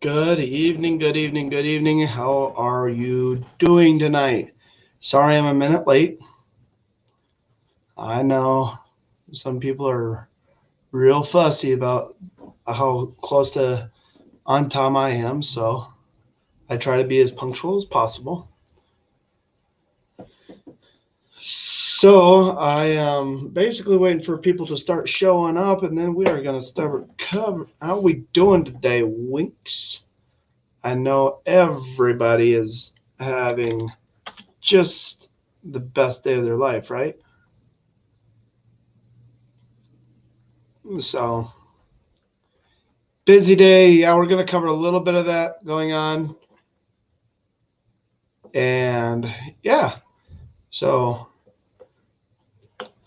Good evening, good evening, good evening. How are you doing tonight? Sorry I'm a minute late. I know some people are real fussy about how close to on time I am, so I try to be as punctual as possible. So I am basically waiting for people to start showing up, and then we are going to start cover. How we doing today, Winks? I know everybody is having just the best day of their life, right? So busy day. Yeah, we're gonna cover a little bit of that going on, and yeah. So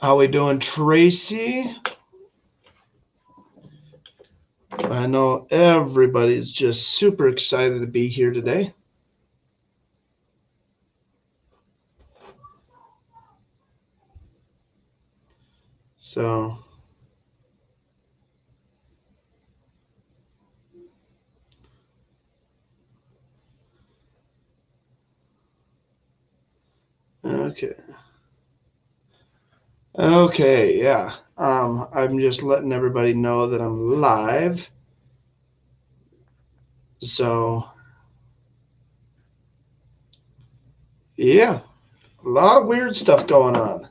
how we doing, Tracy? I know everybody's just super excited to be here today. So okay, okay, yeah. I'm just letting everybody know that I'm live. So yeah, a lot of weird stuff going on.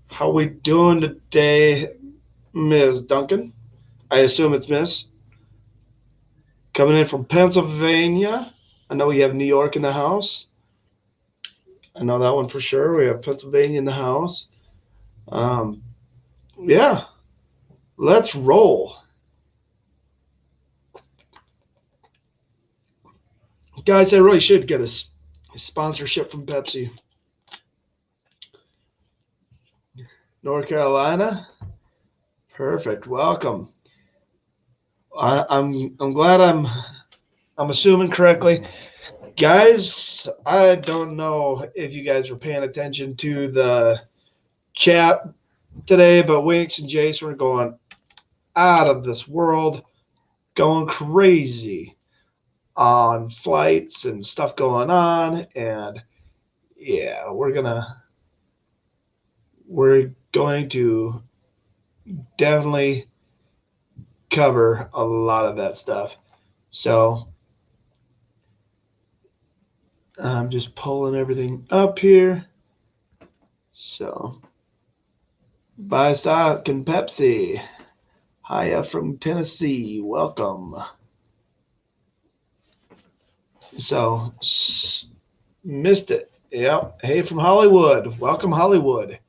How we doing today, Ms. Duncan? I assume it's Miss. Coming in from Pennsylvania. I know we have New York in the house. I know that one for sure. We have Pennsylvania in the house. Um, yeah, let's roll. Guys, I really should get a sponsorship from Pepsi. North Carolina? Perfect. Welcome. I'm glad I'm assuming correctly. Guys, I don't know if you guys were paying attention to the chat today, but Winks and Jason were going out of this world, going crazy on flights and stuff going on. And yeah, we're going to definitely cover a lot of that stuff. So I'm just pulling everything up here. So buy stock and Pepsi. Hiya from Tennessee. Welcome. So missed it. Yep. Hey from Hollywood. Welcome Hollywood.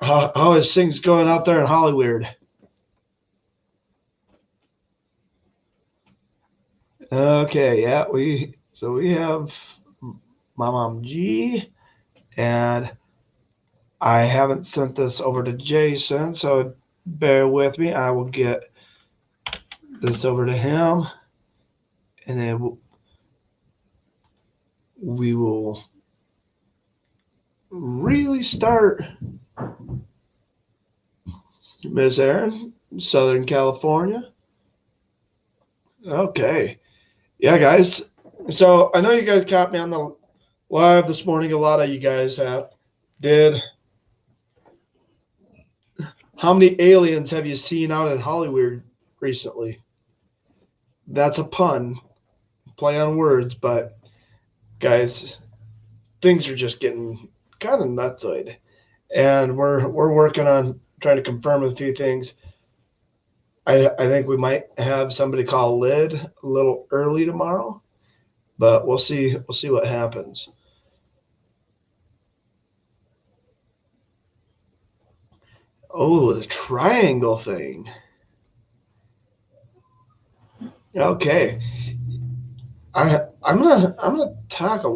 How is things going out there in Hollywood? Okay, yeah, we have my mom G, and I haven't sent this over to Jason, so bear with me. I will get this over to him, and then we will really start. Miss Aaron, Southern California. Okay, yeah, guys. So I know you guys caught me on the live this morning. A lot of you guys have did. How many aliens have you seen out in Hollywood recently? That's a pun, play on words, but guys, things are just getting kind of nutsoid, and we're working on trying to confirm a few things. I think we might have somebody call Lid a little early tomorrow, but we'll see what happens. Oh, the triangle thing. Okay, I'm gonna touch a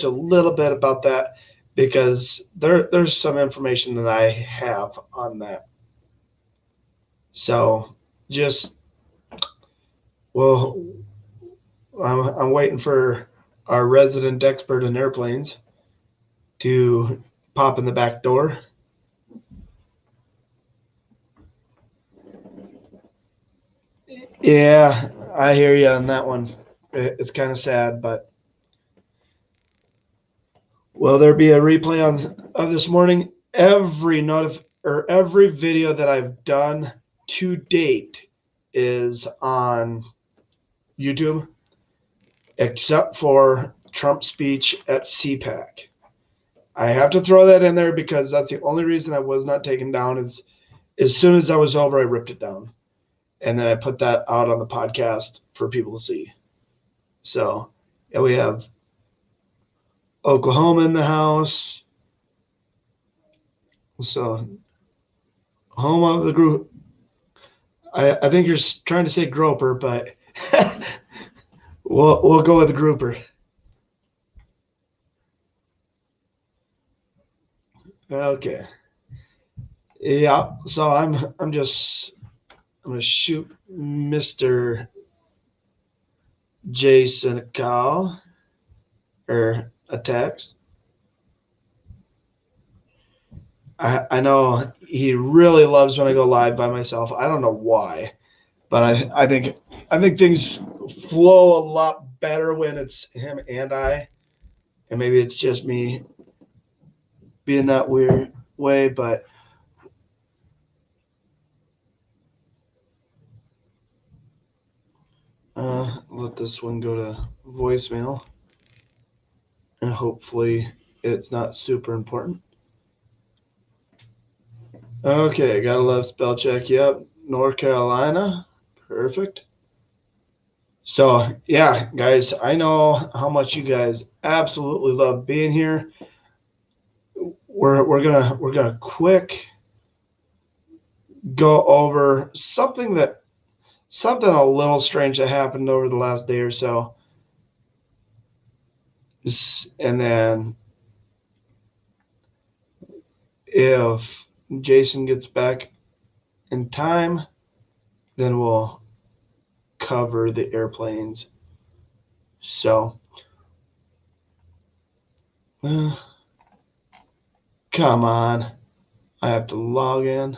little bit about that because there's some information that I have on that. So just well, I'm waiting for our resident expert in airplanes to pop in the back door. Yeah, I hear you on that one. It's kind of sad, but will there be a replay on of this morning? Every video that I've done to date is on YouTube, except for Trump's speech at CPAC. I have to throw that in there because that's the only reason I was not taken down. Is as soon as I was over, I ripped it down, and then I put that out on the podcast for people to see. So yeah, we have Oklahoma in the house. So home of the group. I think you're trying to say groper, but we'll go with grouper. Okay. Yeah. So I'm gonna shoot Mr. Jason a call or a text. I know he really loves when I go live by myself. I don't know why, but I think things flow a lot better when it's him and I, and maybe it's just me being that weird way, but let this one go to voicemail, and hopefully it's not super important. Okay, gotta love spell check. Yep, North Carolina, perfect. So yeah, guys, I know how much you guys absolutely love being here. We're gonna quick go over something a little strange that happened over the last day or so, and then if Jason gets back in time, then we'll cover the airplanes. So, come on, I have to log in.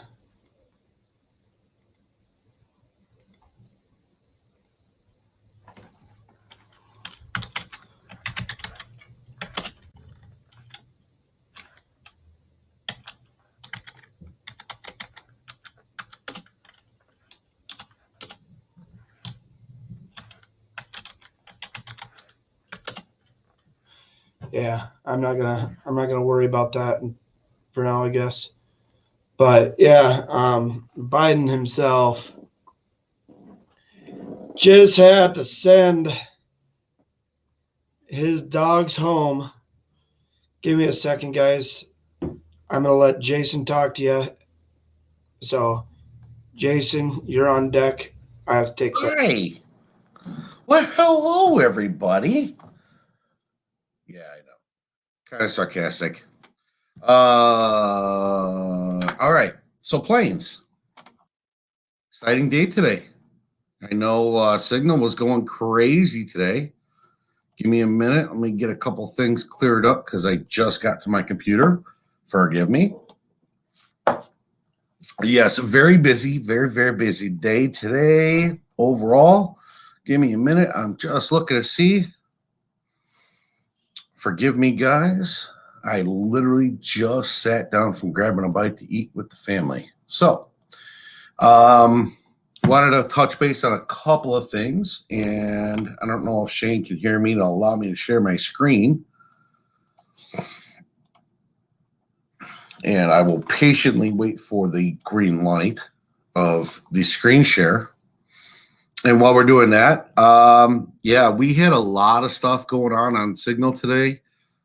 Yeah, I'm not gonna worry about that for now, I guess. But yeah, Biden himself just had to send his dogs home. Give me a second, guys. I'm gonna let Jason talk to you. So, Jason, you're on deck. I have to take some. Hi. Well, hello, everybody. Yeah, I know. Kind of sarcastic. All right. So, planes. Exciting day today. I know Signal was going crazy today. Give me a minute. Let me get a couple things cleared up because I just got to my computer. Forgive me. Yes, very busy, very, very busy day today overall. Give me a minute. I'm just looking to see. Forgive me, guys. I literally just sat down from grabbing a bite to eat with the family. So, wanted to touch base on a couple of things, and I don't know if Shane can hear me to allow me to share my screen. And I will patiently wait for the green light of the screen share. And while we're doing that, yeah, we had a lot of stuff going on Signal today.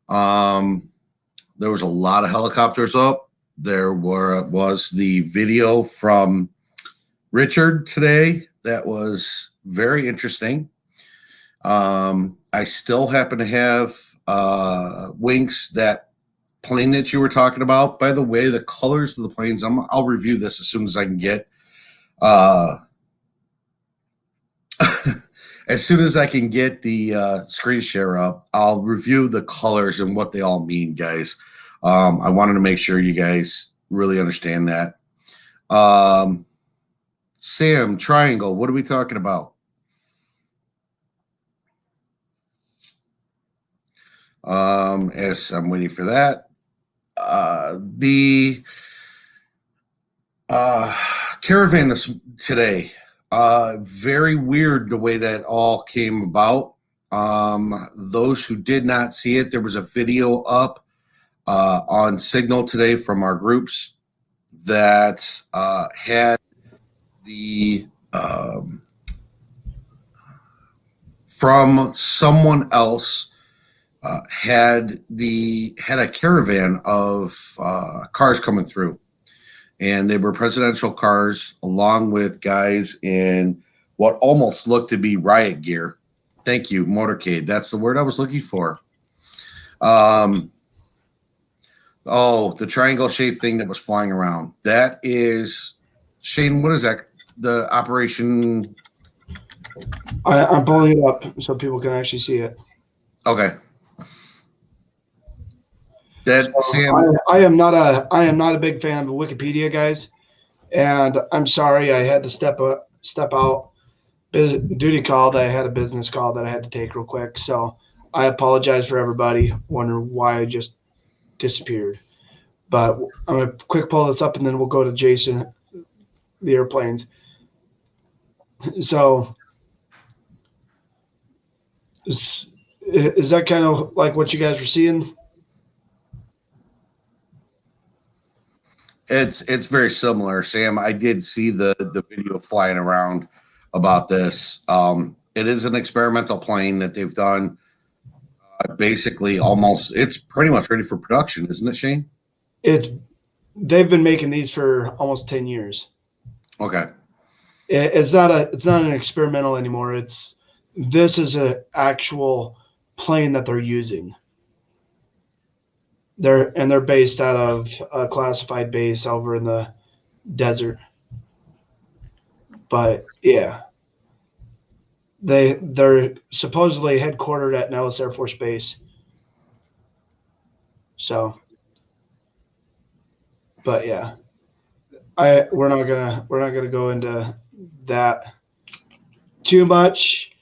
There was a lot of helicopters up. There was the video from Richard today that was very interesting. I still happen to have Winks, that plane that you were talking about. By the way, the colors of the planes, I'll review this as soon as I can get. As soon as I can get the screen share up, I'll review the colors and what they all mean, guys. I wanted to make sure you guys really understand that. Sam, triangle. What are we talking about? As I'm waiting for that, the caravan today, very weird the way that all came about. Those who did not see it, there was a video up on Signal today from our groups that had the from someone else had a caravan of cars coming through, and they were presidential cars along with guys in what almost looked to be riot gear. Thank you, motorcade. That's the word I was looking for. The triangle shaped thing that was flying around. That is, Shane, what is that? The operation. I'm pulling it up so people can actually see it. Okay. That So Sam. I am not a big fan of Wikipedia, guys, and I'm sorry I had to step out. Duty called. I had a business call that I had to take real quick, so I apologize for everybody wondering why I just disappeared. But I'm gonna quick pull this up, and then we'll go to Jason, the airplanes. So is that kind of like what you guys were seeing? It's very similar, Sam. I did see the video flying around about this. It is an experimental plane that they've done. Basically, almost it's pretty much ready for production, isn't it, Shane? They've been making these for almost 10 years. Okay. It's not an experimental anymore. This is an actual plane that they're using. They're based out of a classified base over in the desert. But yeah, they're supposedly headquartered at Nellis Air Force Base. So, but yeah, we're not gonna go into that too much.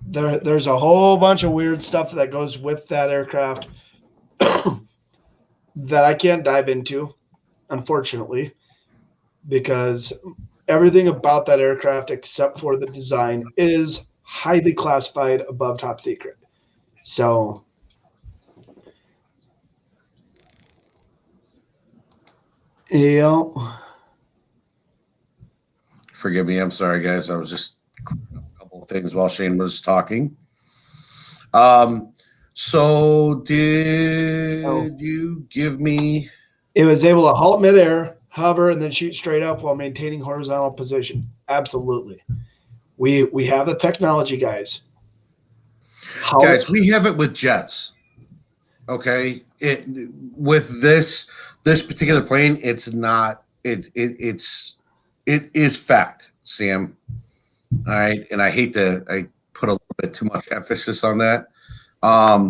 There's a whole bunch of weird stuff that goes with that aircraft that I can't dive into, unfortunately, because everything about that aircraft except for the design is highly classified above top secret. So yeah. Forgive me. I'm sorry, guys. I was just clearing up a couple of things while Shane was talking. So did you give me? It was able to halt midair, hover, and then shoot straight up while maintaining horizontal position. Absolutely. We have the technology, guys. Guys, we have it with jets. Okay. With this particular plane, it's not it is fact, Sam. All right. And I put a little bit too much emphasis on that.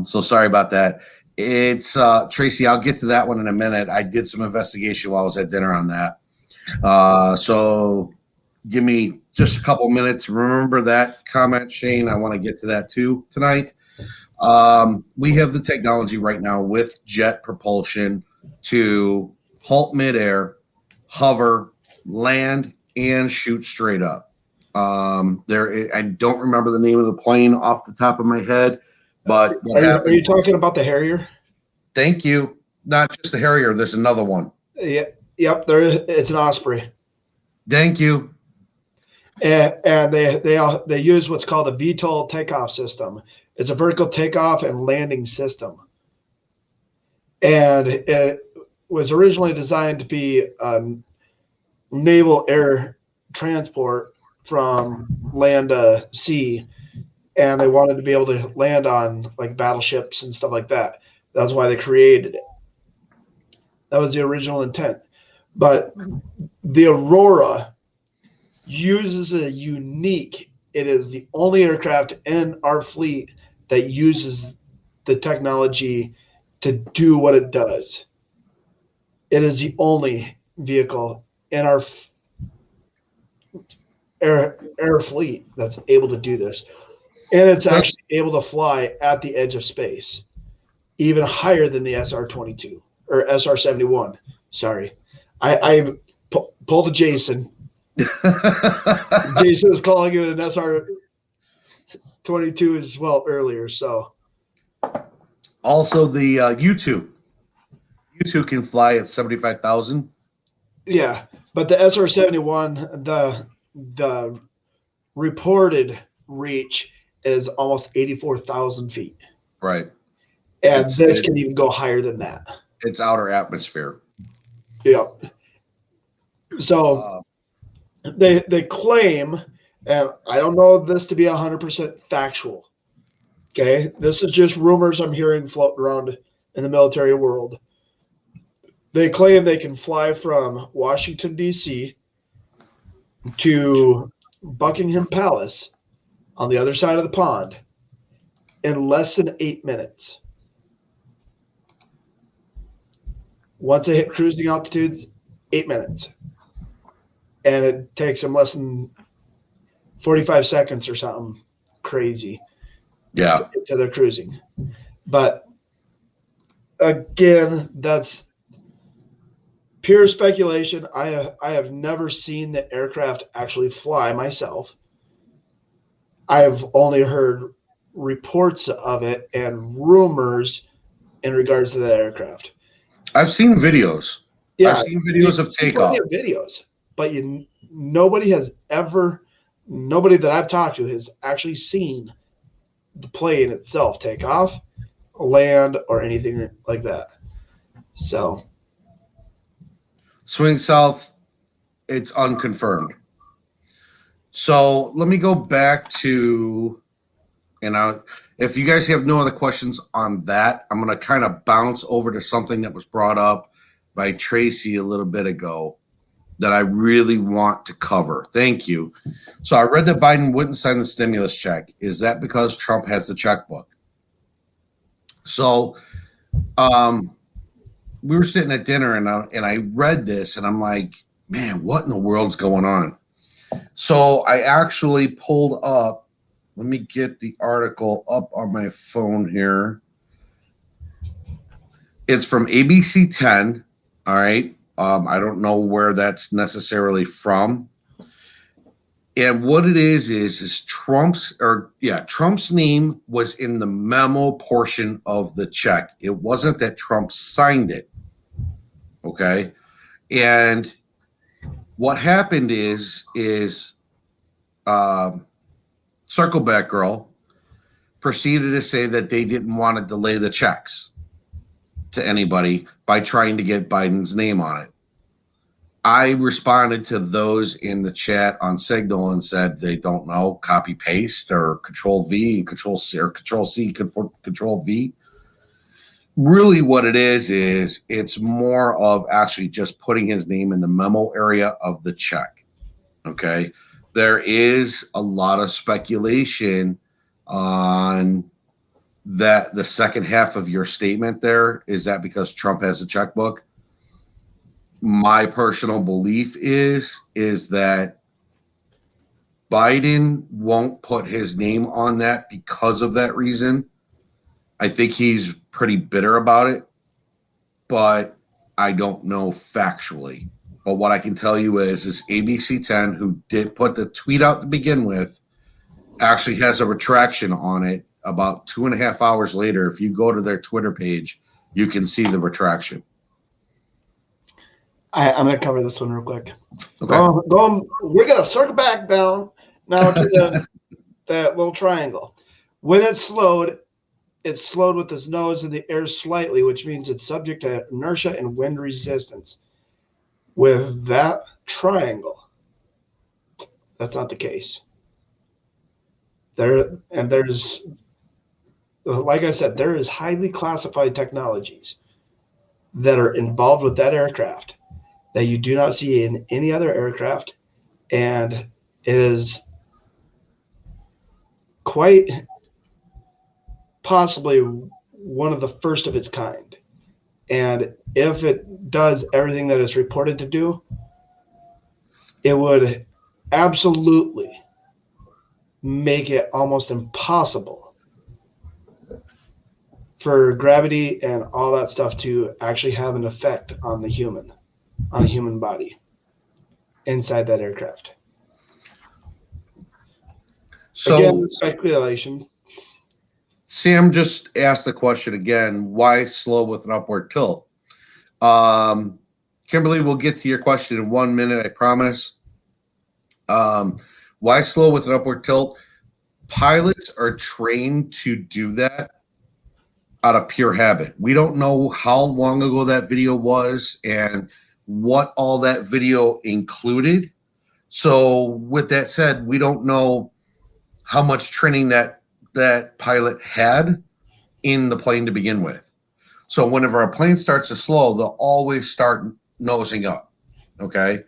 So sorry about that. It's Tracy, I'll get to that one in a minute. I did some investigation while I was at dinner on that. So give me just a couple minutes. Remember that comment, Shane. I want to get to that too tonight. We have the technology right now with jet propulsion to halt midair, hover, land, and shoot straight up. I don't remember the name of the plane off the top of my head, but are you talking about the Harrier? Thank you. Not just the Harrier. There's another one. Yeah, yep. It's an Osprey. Thank you. And they use what's called a VTOL takeoff system. It's a vertical takeoff and landing system, and it was originally designed to be naval air transport from land to sea, and they wanted to be able to land on like battleships and stuff like that. That's why they created it. That was the original intent. But the Aurora uses it is the only aircraft in our fleet that uses the technology to do what it does. It is the only vehicle in our air fleet that's able to do this. And it's That's actually able to fly at the edge of space, even higher than the SR-22 or SR-71. Sorry. I pulled a Jason. Jason was calling it an SR-22 as well earlier. So also the U2. U2 can fly at 75,000. yeah, but the SR-71, the reported reach is almost 84,000 feet. Right. And this can even go higher than that. It's outer atmosphere. Yep. So they claim, and I don't know this to be 100% factual. Okay, this is just rumors I'm hearing floating around in the military world. They claim they can fly from Washington, D.C. to Buckingham Palace on the other side of the pond in less than 8 minutes. Once they hit cruising altitude, 8 minutes. And it takes them less than 45 seconds or something crazy. Yeah. To their cruising. But again, that's pure speculation. I have never seen the aircraft actually fly myself. I have only heard reports of it and rumors in regards to that aircraft. I've seen videos. Yeah, I've seen videos of takeoff. Videos, but nobody that I've talked to has actually seen the plane itself take off, land, or anything like that. So, Swing South, it's unconfirmed. So let me go back to, if you guys have no other questions on that, I'm going to kind of bounce over to something that was brought up by Tracy a little bit ago that I really want to cover. Thank you. So I read that Biden wouldn't sign the stimulus check. Is that because Trump has the checkbook? So we were sitting at dinner and I read this and I'm like, man, what in the world's going on? So I actually pulled up, let me get the article up on my phone here. It's from ABC 10. All right. I don't know where that's necessarily from. And what it is Trump's name was in the memo portion of the check. It wasn't that Trump signed it. Okay. And what happened is Circleback Girl proceeded to say that they didn't want to delay the checks to anybody by trying to get Biden's name on it. I responded to those in the chat on Signal and said they don't know, copy paste or control V and control C or control C, control V. Really what it is it's more of actually just putting his name in the memo area of the check. Okay. There is a lot of speculation on that. The second half of your statement there, is that because Trump has a checkbook? My personal belief is that Biden won't put his name on that because of that reason. I think he's pretty bitter about it, but I don't know factually. But what I can tell you is ABC 10, who did put the tweet out to begin with, actually has a retraction on it about 2.5 hours later. If you go to their Twitter page, you can see the retraction. I'm going to cover this one real quick. Okay. We're going to circle back down now to that little triangle. When it's slowed with its nose in the air slightly, which means it's subject to inertia and wind resistance. With that triangle, that's not the case. There's, like I said, there is highly classified technologies that are involved with that aircraft that you do not see in any other aircraft, and it is quite possibly one of the first of its kind. And if it does everything that it's reported to do, it would absolutely make it almost impossible for gravity and all that stuff to actually have an effect on a human body inside that aircraft. So again, speculation. Sam just asked the question again, why slow with an upward tilt? Kimberly, we'll get to your question in 1 minute, I promise. Why slow with an upward tilt? Pilots are trained to do that out of pure habit. We don't know how long ago that video was and what all that video included. So with that said, we don't know how much training that pilot had in the plane to begin with. So whenever a plane starts to slow, they'll always start nosing up. Okay.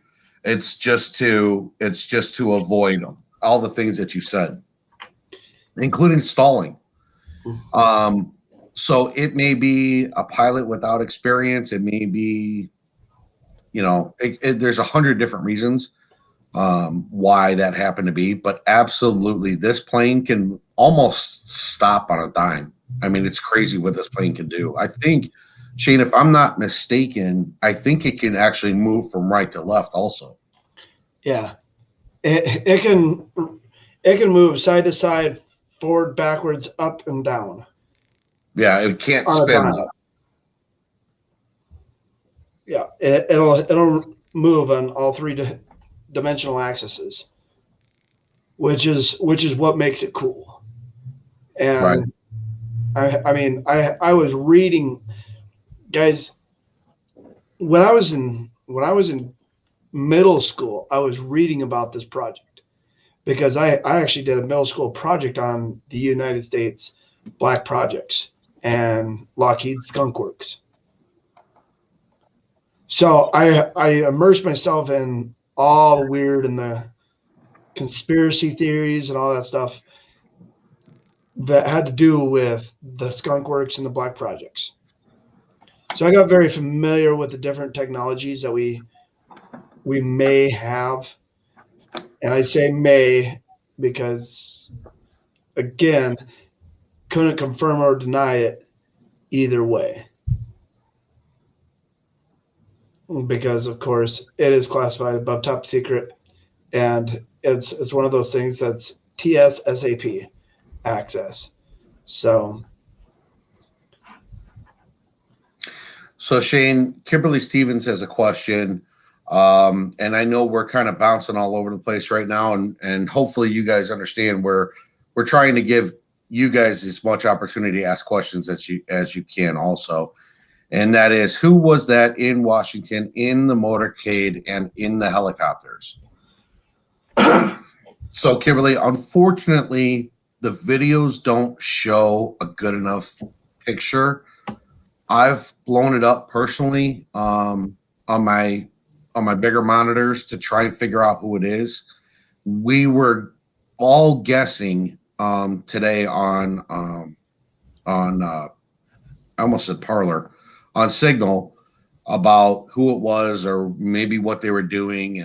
It's just to avoid all the things that you said, including stalling. So it may be a pilot without experience. It may be, there's 100 different reasons why that happened to be, but absolutely this plane can almost stop on a dime. I mean, it's crazy what this plane can do. I think, Shane, if I'm not mistaken, I think it can actually move from right to left also. Yeah. It can move side to side, forward, backwards, up and down. Yeah, it can't spin. Yeah, it'll move on all three dimensional axes, which is what makes it cool. And right. I was reading, guys, when I was in middle school, I was reading about this project because I actually did a middle school project on the United States Black Projects and Lockheed Skunk Works. So I immersed myself in all the weird and the conspiracy theories and all that stuff that had to do with the Skunk Works and the Black Projects. So I got very familiar with the different technologies that we may have. And I say may because, again, couldn't confirm or deny it either way. Because, of course, it is classified above top secret. And it's one of those things that's TSSAP access. So Shane, Kimberly Stevens has a question. And I know we're kind of bouncing all over the place right now, and hopefully you guys understand we're trying to give you guys as much opportunity to ask questions as you can also. And that is, who was that in Washington in the motorcade and in the helicopters? So Kimberly, unfortunately, the videos don't show a good enough picture. I've blown it up personally on my bigger monitors to try and figure out who it is. We were all guessing today on I almost said Parler, on Signal, about who it was or maybe what they were doing,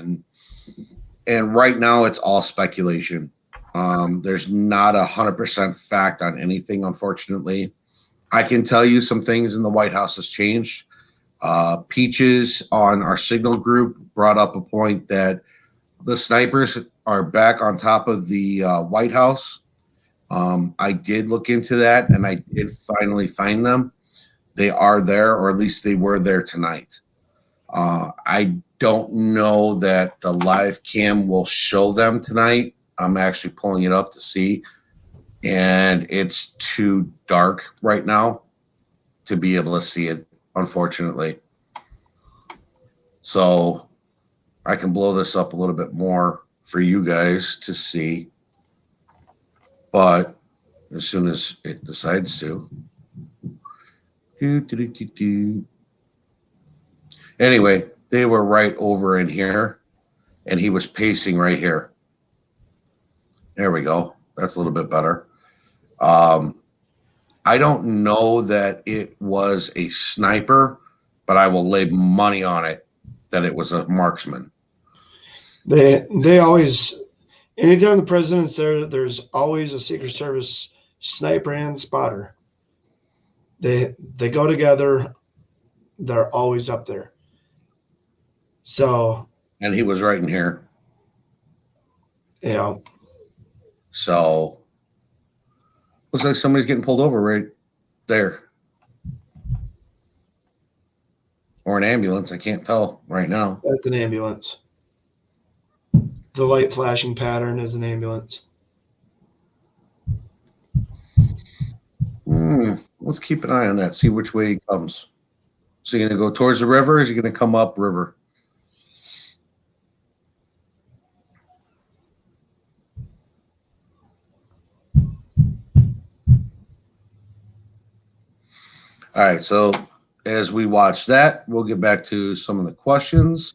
and right now it's all speculation. There's not 100% fact on anything, unfortunately. I can tell you some things in the White House has changed. Peaches on our Signal group brought up a point that the snipers are back on top of the White House. I did look into that, and I did finally find them. They are there, or at least they were there tonight. I don't know that the live cam will show them tonight. I'm actually pulling it up to see, and it's too dark right now to be able to see it, unfortunately. So I can blow this up a little bit more for you guys to see, but as soon as it decides to. Anyway, they were right over in here, and he was pacing right here. There we go. That's a little bit better. I don't know that it was a sniper, but I will lay money on it that it was a marksman. They always, anytime the president's there, there's always a Secret Service sniper and spotter. They go together. They're always up there. So, And he was right in here. you know, So looks like somebody's getting pulled over right there. Or an ambulance. I can't tell right now. that's an ambulance. The light flashing pattern is an ambulance. Let's keep an eye on that. See which way he comes. So you're going to go towards the river, or is he going to come up river? All right. So as we watch that, we'll get back to some of the questions.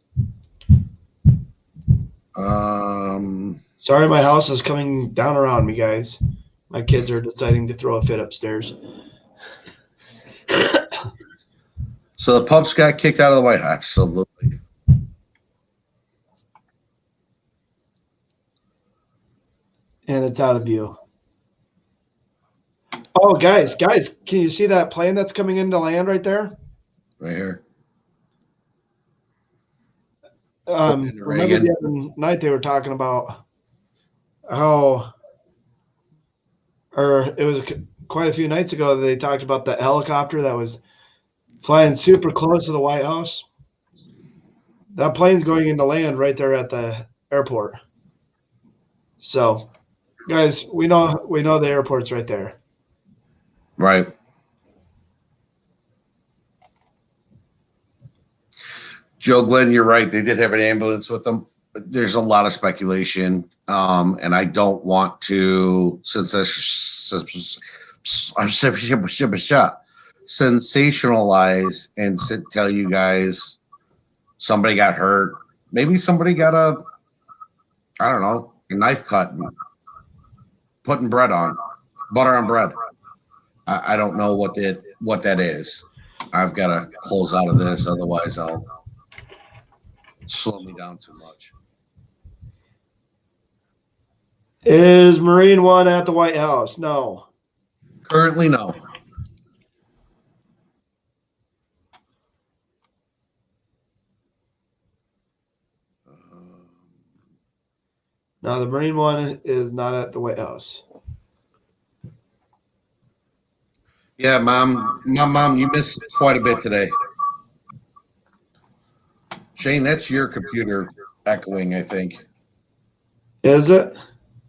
Sorry, my house is coming down around me, guys. My kids are deciding to throw a fit upstairs. So the pups got kicked out of the White House. Absolutely. And it's out of view. Oh, guys, can you see that plane that's coming into land right there? Right here. Remember the other night they were talking about how, or it was quite a few nights ago, they talked about the helicopter that was flying super close to the White House. That plane's going into land right there at the airport. So, guys, we know the airport's right there. Right. Joe Glenn, you're right. They did have an ambulance with them. There's a lot of speculation, and I don't want to sensationalize and tell you guys somebody got hurt. Maybe somebody got a knife cut and putting butter on bread. I don't know what that is. I've got to close out of this, otherwise I'll slow me down too much. Is Marine One at the White House? No. Currently, no. No, the Marine One is not at the White House. Yeah, Mom, you missed quite a bit today. Shane, that's your computer echoing, I think. Is it?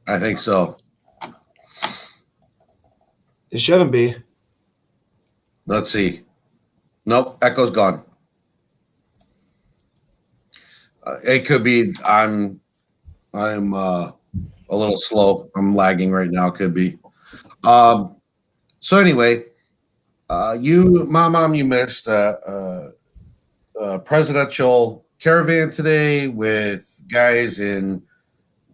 I think so. It shouldn't be. Let's see. Nope, echo's gone. It could be I'm a little slow. I'm lagging right now. Could be. So anyway, Mom, you missed presidential caravan today with guys in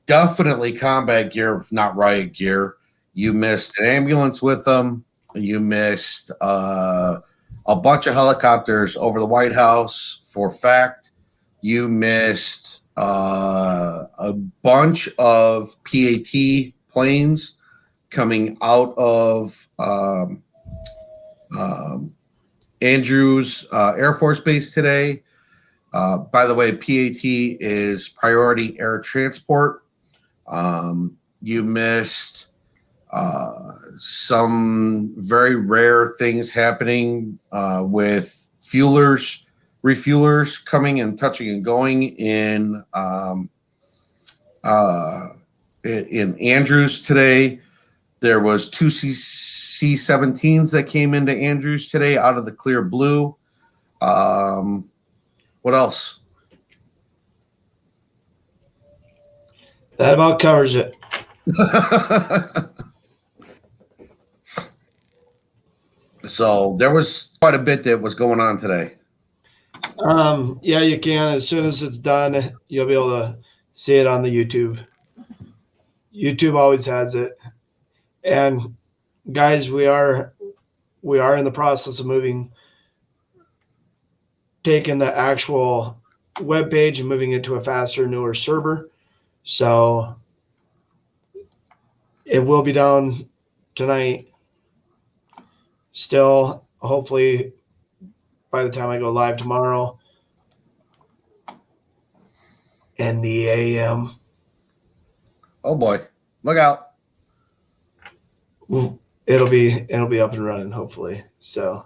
definitely combat gear, if not riot gear. You missed an ambulance with them. You missed a bunch of helicopters over the White House for fact. You missed a bunch of PAT planes coming out of Andrews Air Force Base today. By the way, PAT is Priority Air Transport. You missed some very rare things happening with refuelers coming and touching and going in Andrews today. There was 2 C-17s that came into Andrews today out of the clear blue. What else? That about covers it. So there was quite a bit that was going on today. Yeah, you can. As soon as it's done, you'll be able to see it on the YouTube. YouTube always has it. And guys, we are in the process of taking the actual web page and moving it to a faster, newer server. So it will be down tonight. Still, hopefully, by the time I go live tomorrow in the AM, Oh boy, look out! it'll be up and running. Hopefully, so.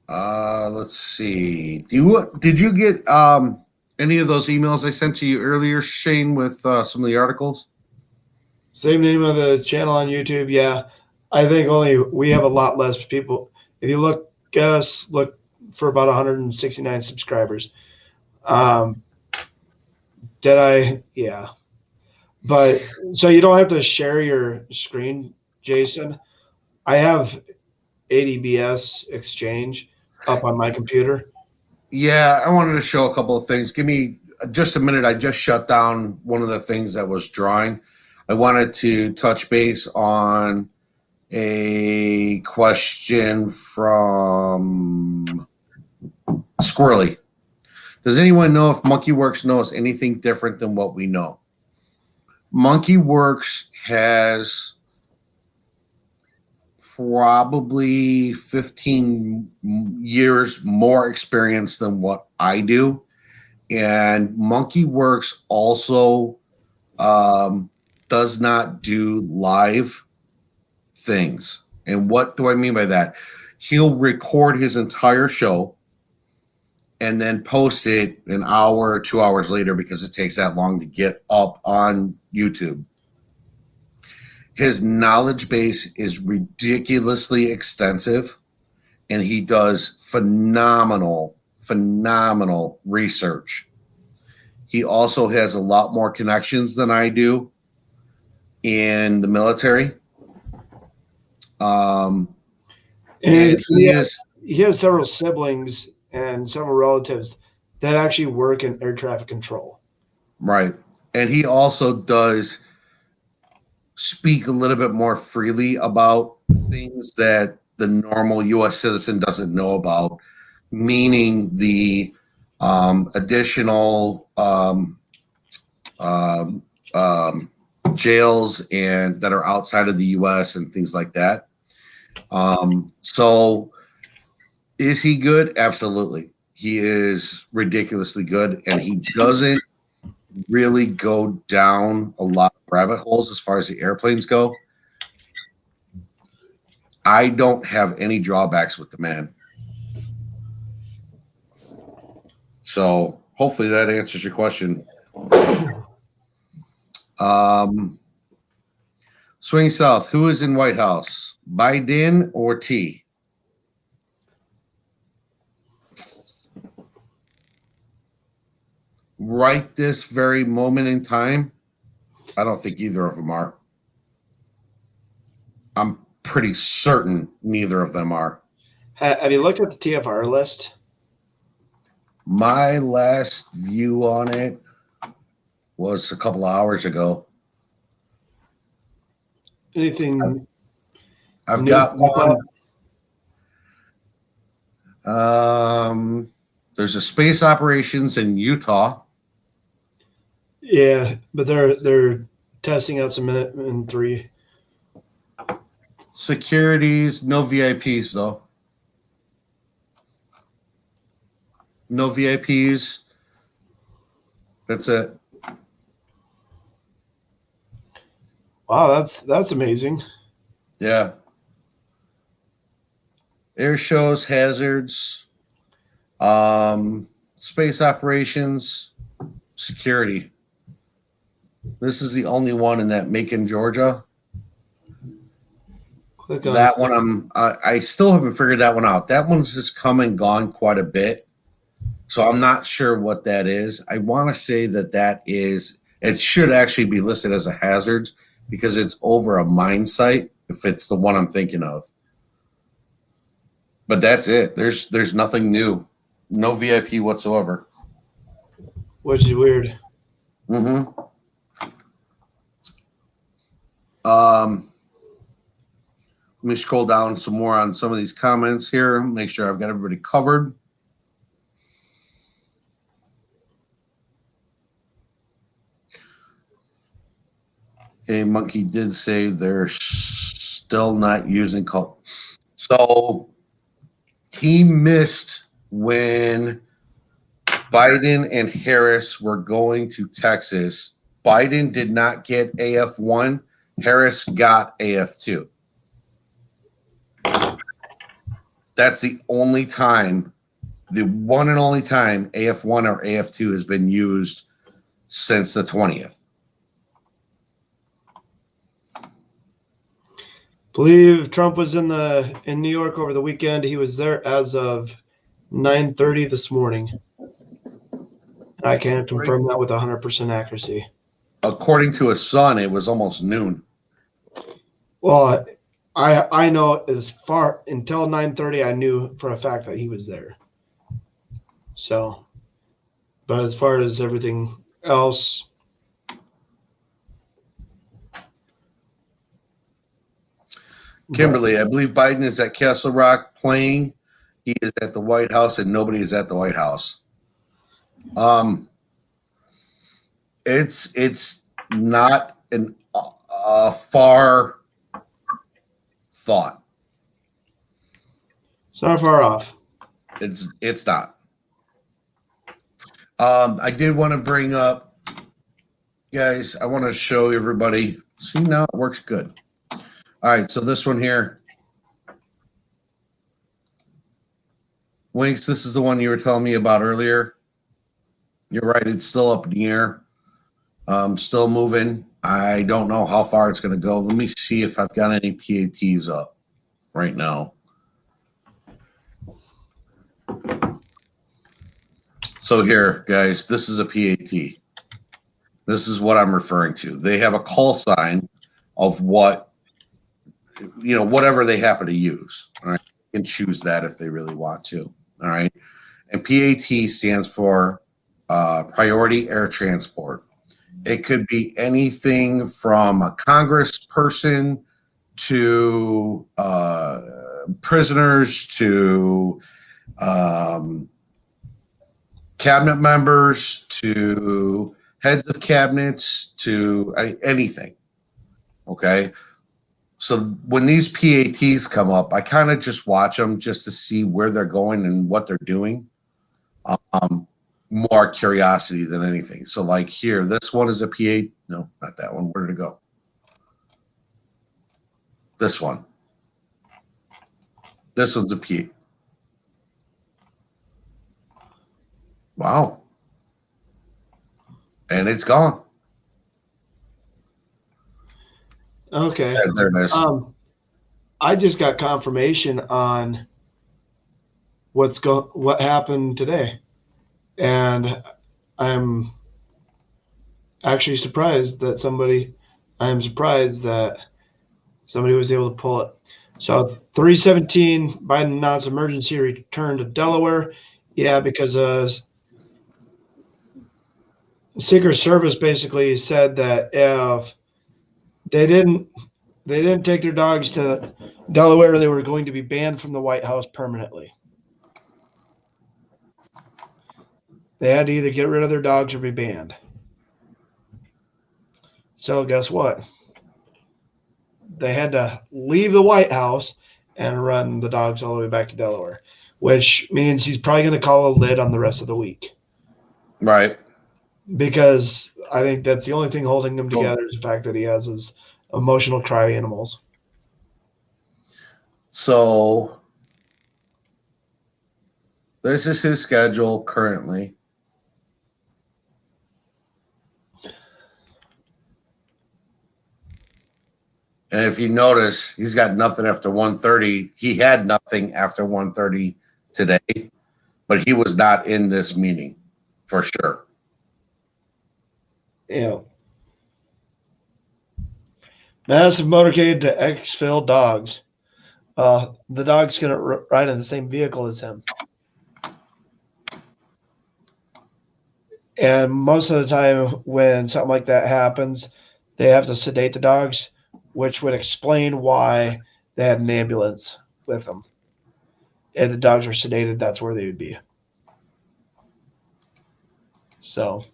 Let's see. Did you get any of those emails I sent to you earlier, Shane, with some of the articles? Same name of the channel on YouTube. Yeah, I think only we have a lot less people. If you look at us, look for about 169 subscribers. Did I? Yeah. But so you don't have to share your screen, Jason. I have ADBS Exchange up on my computer. Yeah, I wanted to show a couple of things. Give me just a minute. I just shut down one of the things that was drawing. I wanted to touch base on a question from Squirrely. Does anyone know if MonkeyWorks knows anything different than what we know? MonkeyWorks has probably 15 years more experience than what I do. And MonkeyWorks also does not do live things. And what do I mean by that? He'll record his entire show and then post it an hour or 2 hours later because it takes that long to get up on YouTube. His knowledge base is ridiculously extensive, and he does phenomenal research. He also has a lot more connections than I do in the military. And he has several siblings and several relatives that actually work in air traffic control. Right. And he also does speak a little bit more freely about things that the normal U.S. citizen doesn't know about, meaning the additional jails and that are outside of the U.S. and things like that. So is he good? Absolutely. He is ridiculously good, and he doesn't really go down a lot of rabbit holes as far as the airplanes go. I don't have any drawbacks with the man. So hopefully that answers your question. Swing South, who is in White House? Biden or T? Right this very moment in time, I don't think either of them are. I'm pretty certain neither of them are. Have you looked at the TFR list? My last view on it was a couple of hours ago. Anything? I've got one. There's a space operations in Utah. Yeah, but they're testing out some Minuteman III. Securities, no VIPs though. No VIPs. That's it. Wow, that's amazing. Yeah. Air shows, hazards, space operations, security. This is the only one in that Macon, Georgia. Click on that one. I still haven't figured that one out. That one's just come and gone quite a bit. So I'm not sure what that is. I want to say that is, it should actually be listed as a hazard because it's over a mine site, if it's the one I'm thinking of. But that's it. There's nothing new. No VIP whatsoever. Which is weird. Mm-hmm. Let me scroll down some more on some of these comments here. Make sure I've got everybody covered. Hey, Monkey did say they're still not using call. So he missed when Biden and Harris were going to Texas. Biden did not get AF1. Harris got AF2. That's the only time, the one and only time AF1 or AF2 has been used since the 20th. Believe Trump was in New York over the weekend. He was there as of 9:30 this morning. I can't confirm that with 100% accuracy. According to his son, it was almost noon. Well, I know as far until 9:30, I knew for a fact that he was there. So, but as far as everything else, Kimberly, I believe Biden is at Castle Rock playing. He is at the White House, and nobody is at the White House. It's not a far thought. It's not far off. It's not. I did want to bring up, guys. I want to show everybody. See, now it works good. All right, so this one here, Winks. This is the one you were telling me about earlier. You're right. It's still up in the air. Still moving. I don't know how far it's going to go. Let me see if I've got any PATs up right now. So here, guys, this is a PAT. This is what I'm referring to. They have a call sign of what, whatever they happen to use. All right. They can choose that if they really want to. All right. And PAT stands for Priority Air Transport. It could be anything from a congressperson to prisoners to cabinet members to heads of cabinets to anything. Okay. So when these PATs come up, I kind of just watch them just to see where they're going and what they're doing. More curiosity than anything. So like here, this one is a PA. No, not that one. Where did it go? This one. This one's a PA. Wow. And it's gone. Okay. Yeah, there it is. I just got confirmation on what happened today, and I'm actually surprised that somebody was able to pull it. So 3:17, Biden announced emergency return to Delaware. Yeah, because Secret Service basically said that if they didn't take their dogs to Delaware, they were going to be banned from the White House permanently. They had to either get rid of their dogs or be banned. So guess what? They had to leave the White House and run the dogs all the way back to Delaware, which means he's probably going to call a lid on the rest of the week. Right. Because I think that's the only thing holding them together is the fact that he has his emotional cry animals. So this is his schedule currently. And if you notice, he's got nothing after 1:30. He had nothing after 1:30 today, but he was not in this meeting for sure. Yeah. Massive motorcade to exfil dogs. The dog's going to ride in the same vehicle as him. And most of the time when something like that happens, they have to sedate the dogs, which would explain why they had an ambulance with them. If the dogs were sedated, that's where they would be. So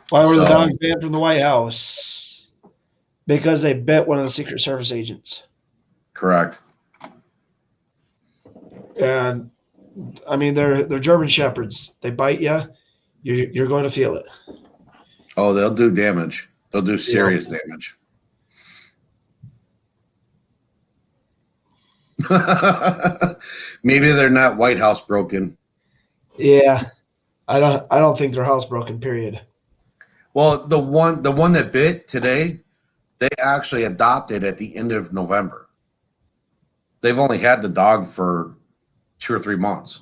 Why were the So dogs banned from the White House? Because they bit one of the Secret Service agents. correct. And I mean, they're German shepherds. They bite you, you're going to feel it. Oh, they'll do damage. They'll do serious damage. Maybe they're not White House broken. Yeah, I don't think they're housebroken. Period. Well, the one that bit today, they actually adopted at the end of November. They've only had the dog for 2 or 3 months.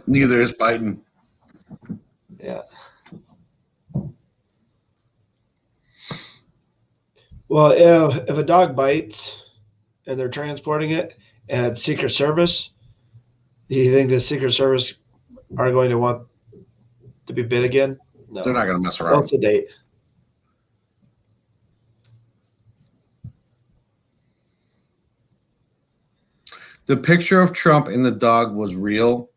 Neither is Biden. Yeah. Well, if a dog bites and they're transporting it and it's Secret Service, do you think the Secret Service are going to want to be bit again? No. They're not going to mess They'll around. sedate. The picture of Trump and the dog was real.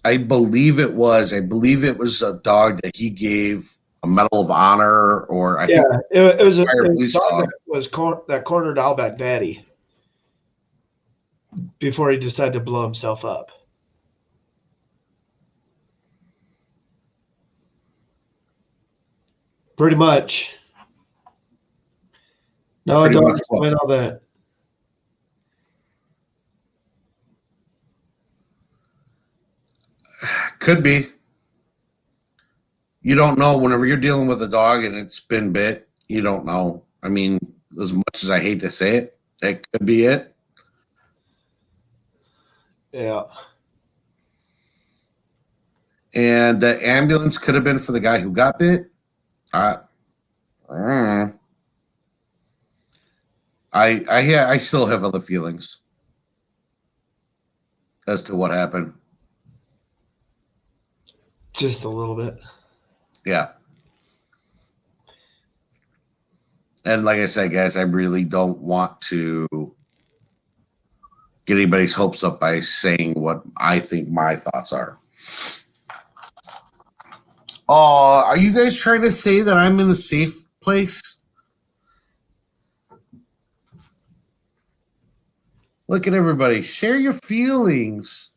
I believe it was. I believe it was a dog that he gave a Medal of Honor, or I think it was a police dog dog. that was that cornered Outback Daddy before he decided to blow himself up. Pretty much. No, Pretty don't much what? explain all that. Could be. You don't know whenever you're dealing with a dog and it's been bit. You don't know. I mean, as much as I hate to say it, that could be it. Yeah. And the ambulance could have been for the guy who got bit. I don't know. I still have other feelings as to what happened. Just a little bit. Yeah. And like I said, guys, I really don't want to get anybody's hopes up by saying what I think my thoughts are. Are you guys trying to say that I'm in a safe place? Look at everybody. Share your feelings.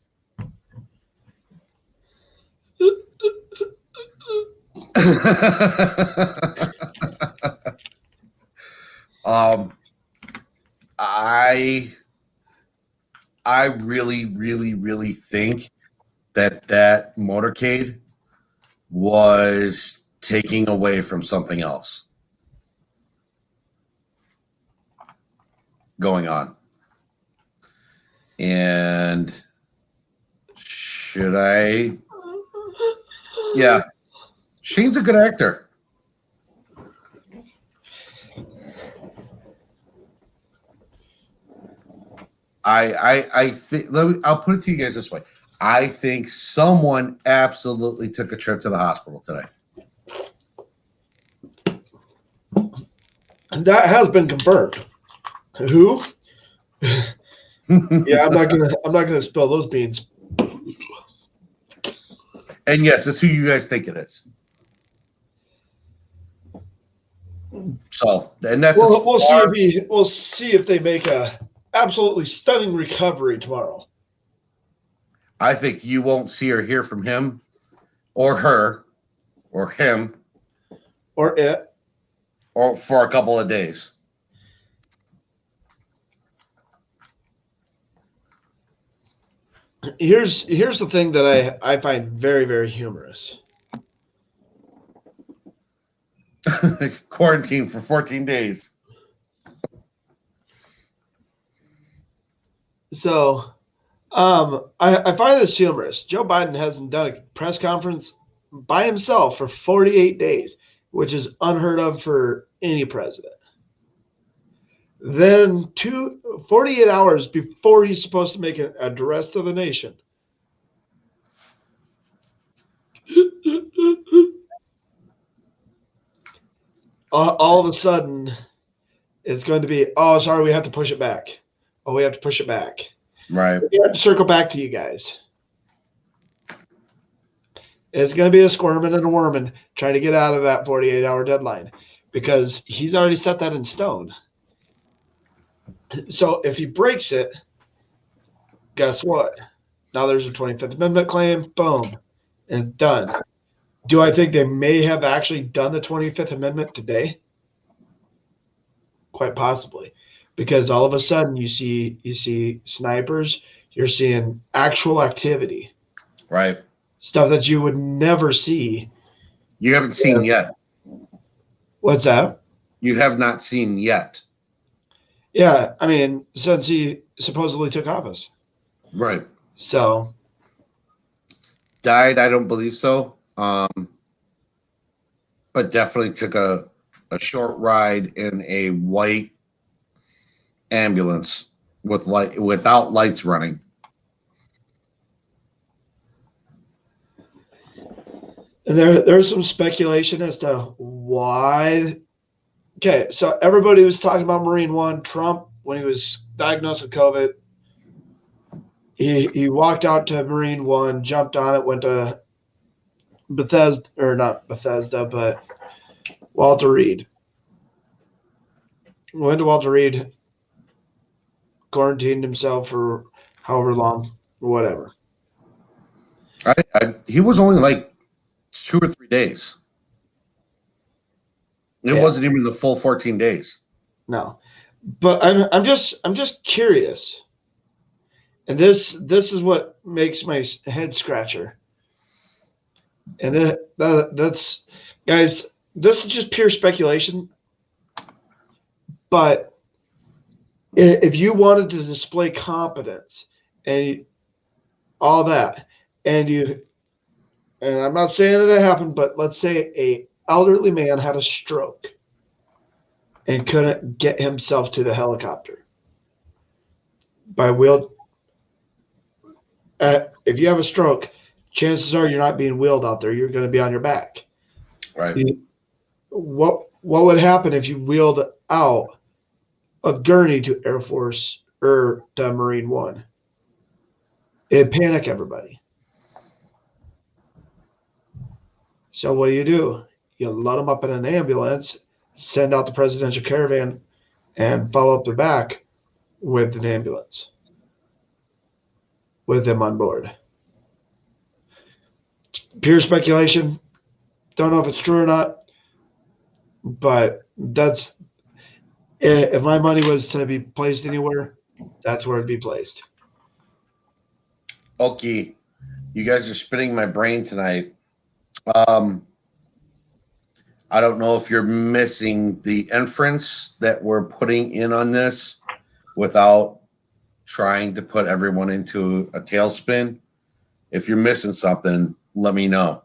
I really, really, really think that motorcade was taking away from something else going on. And should I? Yeah. Shane's a good actor. I think, I'll put it to you guys this way. I think someone absolutely took a trip to the hospital today. That has been confirmed. Who? Yeah, I'm not gonna spill those beans. And yes, that's who you guys think it is. So, and that's we'll see if they make a absolutely stunning recovery tomorrow. I think you won't see or hear from him or her or him or it or for a couple of days. Here's the thing that I find very, very humorous. Quarantine for 14 days. So I find this humorous. Joe Biden hasn't done a press conference by himself for 48 days, which is unheard of for any president. Then 48 hours before he's supposed to make an address to the nation, all of a sudden it's going to be, oh, sorry, we have to push it back. Oh, we have to push it back. Right. We have to circle back to you guys. It's going to be a squirming and a worming trying to get out of that 48-hour deadline because he's already set that in stone. So if he breaks it, guess what? Now there's a 25th Amendment claim. Boom. And it's done. Do I think they may have actually done the 25th Amendment today? Quite possibly. Because all of a sudden you see snipers, you're seeing actual activity. Right. Stuff that you would never see. You haven't seen yet. What's that? You have not seen yet. Yeah, I mean, since he supposedly took office. Right. So. Died, I don't believe so. But definitely took a short ride in a white ambulance without lights running. And there's some speculation as to why. Okay, so everybody was talking about Marine One. Trump, when he was diagnosed with COVID, he walked out to Marine One, jumped on it, went to Bethesda, or not Bethesda, but Walter Reed. Went to Walter Reed, quarantined himself for however long, whatever. He was only like 2 or 3 days. It wasn't even the full 14 days. No, but I'm just curious, and this is what makes my head scratcher. And that's guys, this is just pure speculation. But if you wanted to display competence and all that, and I'm not saying that it happened, but let's say a elderly man had a stroke and couldn't get himself to the helicopter by wheel. If you have a stroke, chances are you're not being wheeled out there. You're going to be on your back. Right. What would happen if you wheeled out a gurney to Air Force or to Marine One? It'd panic everybody. So what do? You load them up in an ambulance, send out the presidential caravan, and follow up the back with an ambulance with them on board. Pure speculation. Don't know if it's true or not, but that's, if my money was to be placed anywhere, that's where it'd be placed. Okay. You guys are spinning my brain tonight. I don't know if you're missing the inference that we're putting in on this without trying to put everyone into a tailspin. If you're missing something, let me know.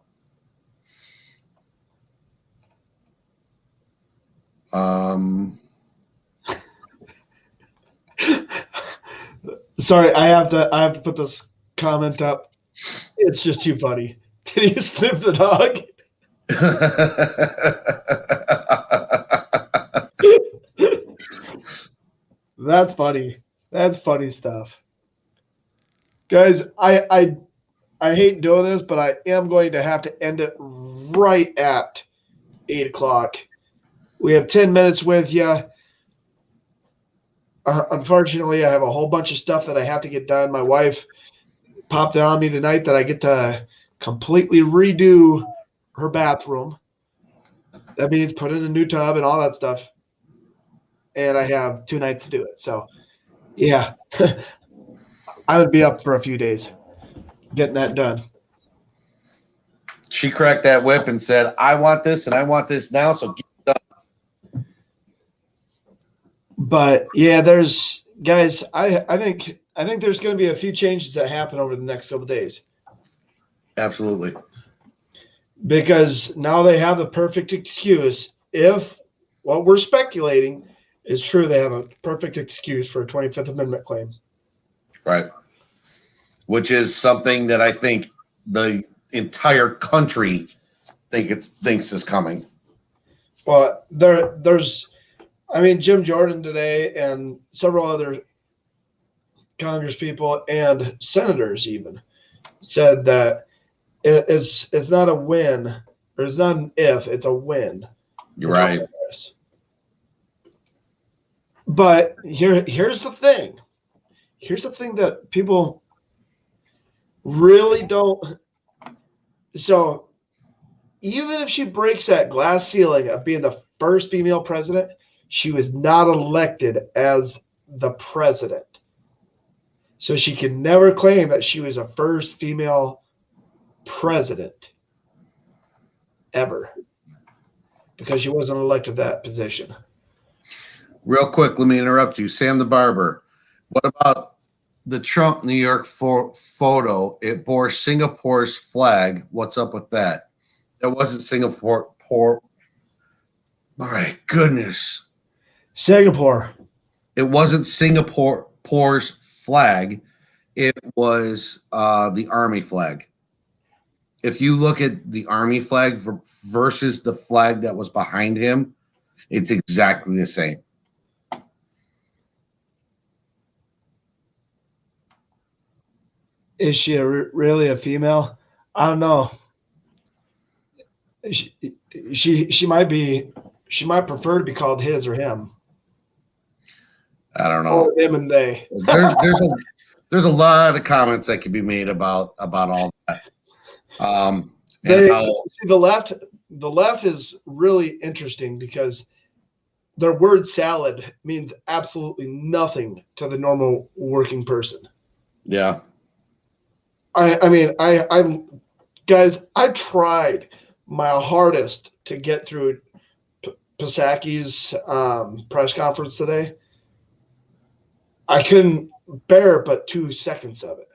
Sorry, I have to put this comment up. It's just too funny. Did he sniff the dog? That's funny. That's funny stuff. Guys, I hate doing this, but I am going to have to end it right at 8 o'clock. We have 10 minutes with you. Unfortunately, I have a whole bunch of stuff that I have to get done. My wife popped it on me tonight that I get to completely redo her bathroom. That means put in a new tub and all that stuff. And I have 2 nights to do it. So, yeah, I would be up for a few days getting that done. She cracked that whip and said, I want this and I want this now. So get it done. But yeah, there's guys, I think there's going to be a few changes that happen over the next couple of days. Absolutely. Because now they have the perfect excuse. If what we're speculating is true, they have a perfect excuse for a 25th Amendment claim. Right. Which is something that I think the entire country thinks is coming. Well, there's, I mean, Jim Jordan today and several other congresspeople and senators even said that it's not a win, or it's not an if, it's a win. You're right. But here's the thing. Here's the thing that people really don't. So even if she breaks that glass ceiling of being the first female president, she was not elected as the president. So she can never claim that she was a first female president ever, because she wasn't elected that position. Real quick, let me interrupt you. Sam the Barber, what about the Trump New York photo? It bore Singapore's flag. What's up with that? That wasn't Singapore. My goodness. Singapore. It wasn't Singapore's flag. It was the Army flag. If you look at the Army flag versus the flag that was behind him, it's exactly the same. Is she really a female? I don't know. She might be. She might prefer to be called his or him. I don't know. Or them and they. There's a lot of comments that could be made about all that. See, the left is really interesting because their word salad means absolutely nothing to the normal working person. Yeah. I mean, guys, I tried my hardest to get through Psaki's press conference today. I couldn't bear but 2 seconds of it.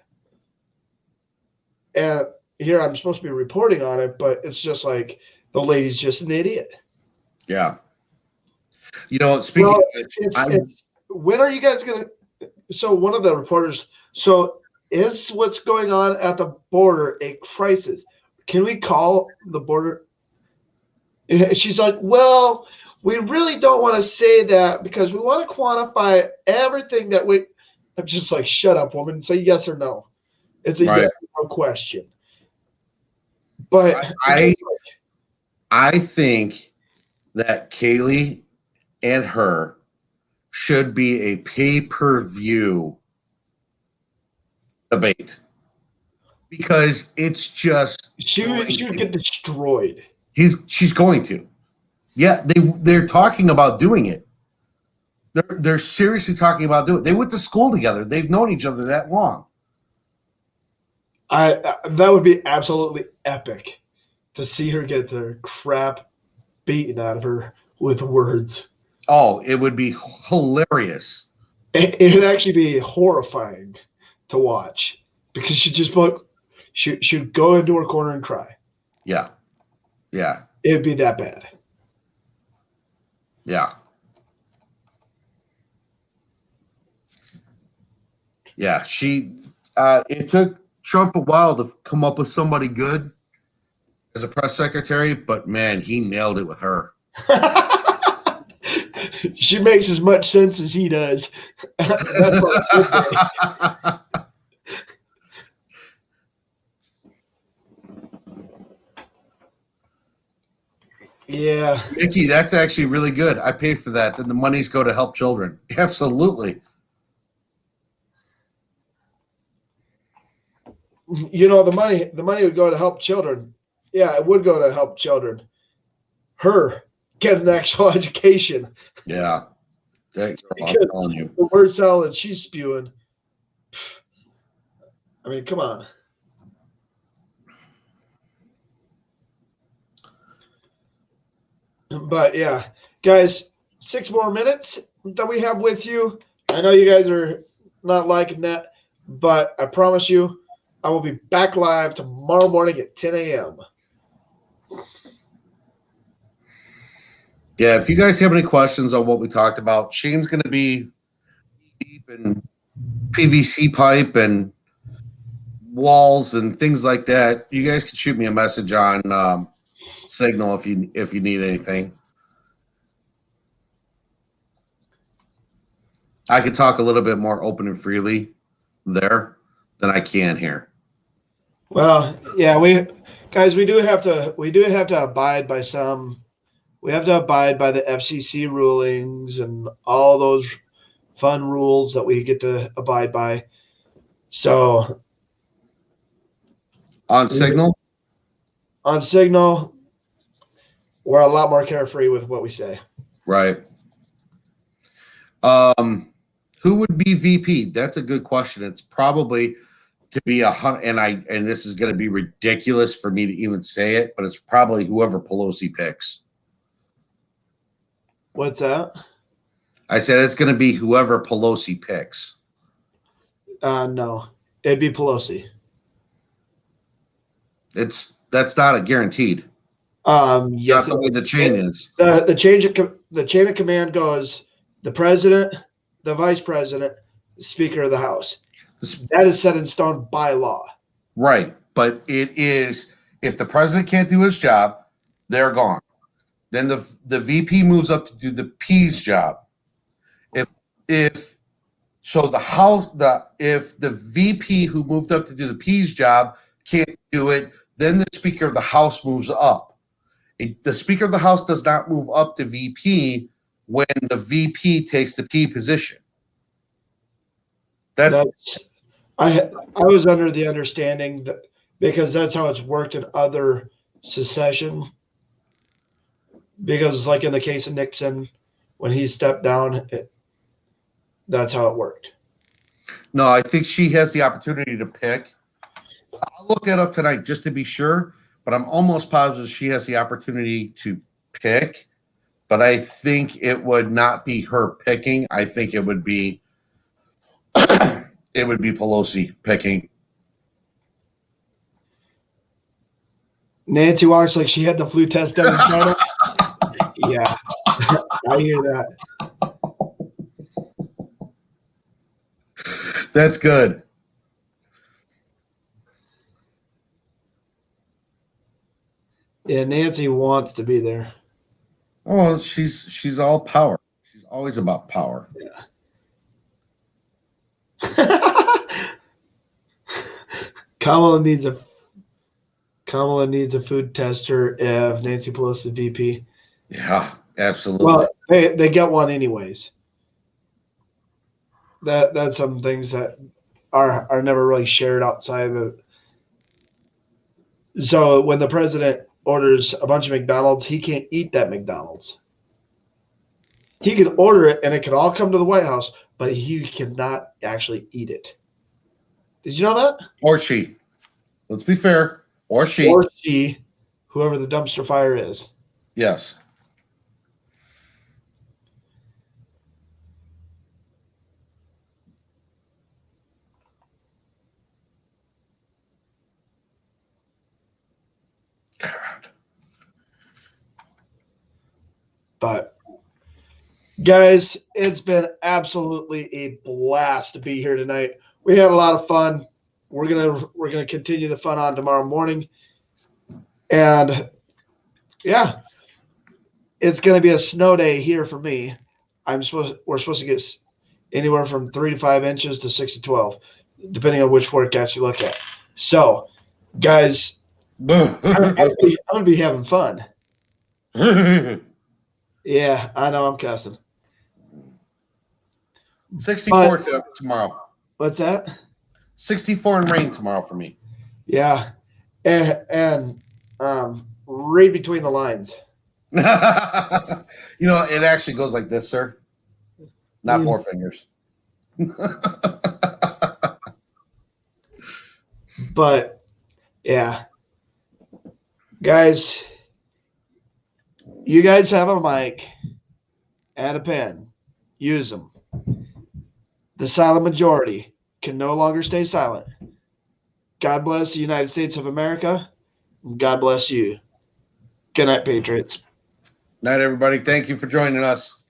And here I'm supposed to be reporting on it, but it's just like the lady's just an idiot. Yeah. You know, speaking of which, when are you guys going to – so one of the reporters – so is what's going on at the border a crisis? Can we call the border? She's like, well, we really don't want to say that because we want to quantify everything that we – I'm just like, shut up, woman. Say yes or no. It's a yes or no question. But I think that Kaylee and her should be a pay-per-view debate because it's just she would get destroyed. She's going to. Yeah, they're talking about doing it. They're seriously talking about doing it. They went to school together. They've known each other that long. That would be absolutely epic to see her get the crap beaten out of her with words. Oh, it would be hilarious. It would actually be horrifying to watch because she'd go into her corner and cry. Yeah. Yeah. It'd be that bad. Yeah. Yeah. It took Trump a while to come up with somebody good as a press secretary, but man, he nailed it with her. She makes as much sense as he does. That's yeah. Mickey, that's actually really good. I pay for that. Then the monies go to help children. Absolutely. You know, the money would go to help children. Yeah, it would go to help children. Her get an actual education. Yeah. I'm telling you. The word salad she's spewing. I mean, come on. But yeah, guys, 6 more minutes that we have with you. I know you guys are not liking that, but I promise you, I will be back live tomorrow morning at 10 a.m. Yeah, if you guys have any questions on what we talked about, Shane's going to be deep in PVC pipe and walls and things like that. You guys can shoot me a message on Signal if you need anything. I could talk a little bit more open and freely there than I can here. Well, yeah, we do have to abide by some. We have to abide by the FCC rulings and all those fun rules that we get to abide by. So On Signal, on Signal, we're a lot more carefree with what we say. right? Who would be VP? That's a good question. It's probably to be and this is going to be ridiculous for me to even say it, but it's probably whoever Pelosi picks. What's that? I said it's going to be whoever Pelosi picks. No, it'd be Pelosi. That's not a guaranteed. Yes, not the way the chain is. The chain of command goes the president, the vice president, the speaker of the House. That is set in stone by law. Right, but it is if the president can't do his job, they're gone. Then the VP moves up to do the P's job. If the VP who moved up to do the P's job can't do it, then the Speaker of the House moves up. The Speaker of the House does not move up to VP when the VP takes the P position. I was under the understanding that because that's how it's worked in other secession. Because like in the case of Nixon, when he stepped down, that's how it worked. No, I think she has the opportunity to pick. I'll look that up tonight just to be sure, but I'm almost positive she has the opportunity to pick. But I think it would not be her picking. I think it would be Pelosi picking. Nancy walks like she had the flu test done in China. Yeah, I hear that. That's good. Yeah, Nancy wants to be there. Oh, she's all power. She's always about power. Yeah. Kamala needs a food tester if Nancy Pelosi VP. Yeah, absolutely. Well, they get one anyways. That's some things that are never really shared outside of. So when the president orders a bunch of McDonald's, he can't eat that McDonald's. He can order it and it can all come to the White House, but he cannot actually eat it. Did you know that? Or she. Let's be fair. Or she. Or she, whoever the dumpster fire is. Yes. But guys, it's been absolutely a blast to be here tonight. We had a lot of fun. We're gonna continue the fun on tomorrow morning, and yeah, it's gonna be a snow day here for me. We're supposed to get anywhere from 3 to 5 inches to 6 to 12, depending on which forecast you look at. So, guys, I'm gonna be having fun. Yeah, I know I'm cussing. 64 tomorrow. What's that? 64 and rain tomorrow for me. Yeah, and read between the lines. You know, it actually goes like this, sir. Not 4 fingers. But yeah, guys, you guys have a mic and a pen. Use them. The silent majority can no longer stay silent. God bless the United States of America. And God bless you. Good night, Patriots. Night, everybody. Thank you for joining us.